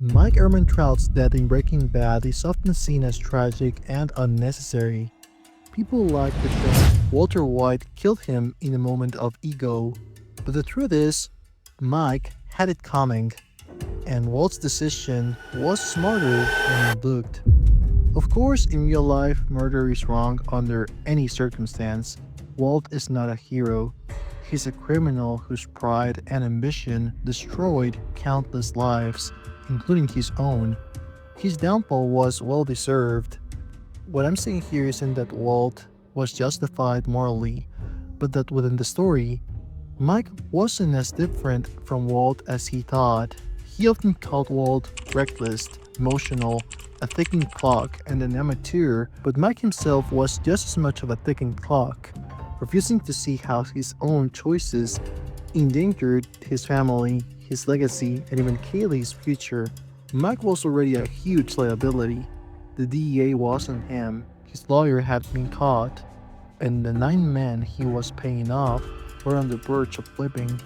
Mike Ehrmantraut's death in Breaking Bad is often seen as tragic and unnecessary. People like to think Walter White killed him in a moment of ego, but the truth is, Mike had it coming, and Walt's decision was smarter than it looked. Of course, in real life, murder is wrong under any circumstance. Walt is not a hero. He's a criminal whose pride and ambition destroyed countless lives, including his own. His downfall was well deserved. What I'm saying here isn't that Walt was justified morally, but that within the story, Mike wasn't as different from Walt as he thought. He often called Walt reckless, emotional, a ticking clock, and an amateur, but Mike himself was just as much of a ticking clock, refusing to see how his own choices endangered his family, his legacy, and even Kaylee's future. Mike was already a huge liability. The DEA wasn't him, his lawyer had been caught, and the 9 men he was paying off were on the verge of flipping.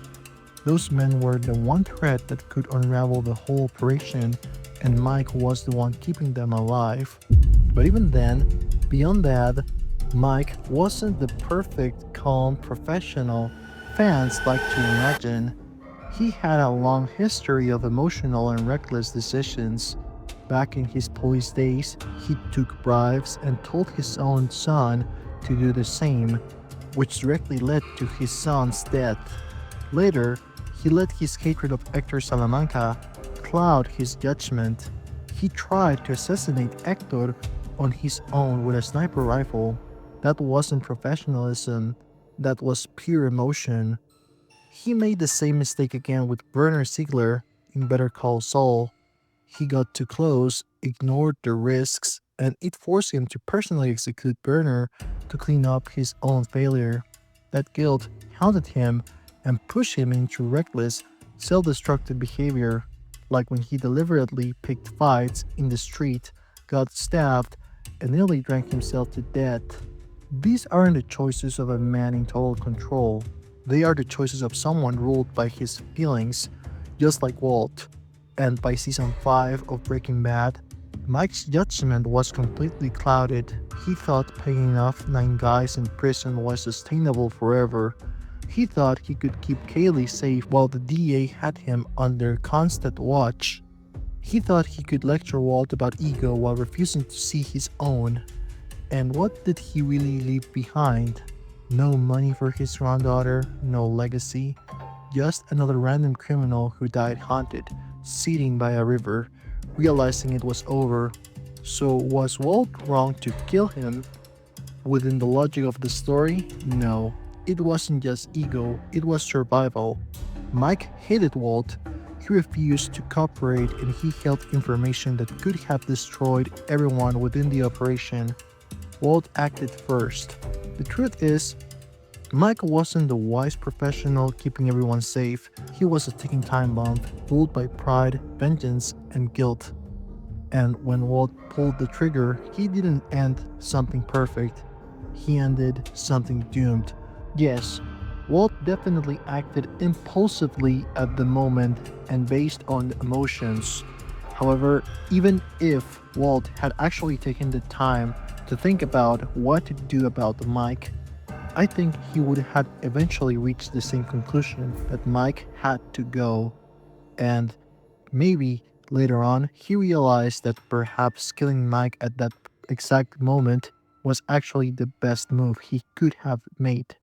Those men were the one thread that could unravel the whole operation, and Mike was the one keeping them alive. But even then, beyond that, Mike wasn't the perfect, calm professional fans like to imagine. He had a long history of emotional and reckless decisions. Back in his police days, he took bribes and told his own son to do the same, which directly led to his son's death. Later, he let his hatred of Hector Salamanca cloud his judgment. He tried to assassinate Hector on his own with a sniper rifle. That wasn't professionalism, that was pure emotion. He made the same mistake again with Werner Ziegler in Better Call Saul. He got too close, ignored the risks, and it forced him to personally execute Werner to clean up his own failure. That guilt haunted him and pushed him into reckless, self destructive behavior, like when he deliberately picked fights in the street, got stabbed, and nearly drank himself to death. These aren't the choices of a man in total control. They are the choices of someone ruled by his feelings, just like Walt. And by season 5 of Breaking Bad, Mike's judgment was completely clouded. He thought paying off 9 guys in prison was sustainable forever. He thought he could keep Kaylee safe while the DA had him under constant watch. He thought he could lecture Walt about ego while refusing to see his own. And what did he really leave behind? No money for his granddaughter, no legacy, just another random criminal who died haunted, sitting by a river, realizing it was over. So was Walt wrong to kill him? Within the logic of the story, no. It wasn't just ego, it was survival. Mike hated Walt. He refused to cooperate and he held information that could have destroyed everyone within the operation. Walt acted first. The truth is, Mike wasn't the wise professional keeping everyone safe. He was a ticking time bomb, ruled by pride, vengeance, and guilt. And when Walt pulled the trigger, he didn't end something perfect. He ended something doomed. Yes, Walt definitely acted impulsively at the moment and based on emotions. However, even if Walt had actually taken the time to think about what to do about Mike, I think he would have eventually reached the same conclusion that Mike had to go. And maybe later on, he realized that perhaps killing Mike at that exact moment was actually the best move he could have made.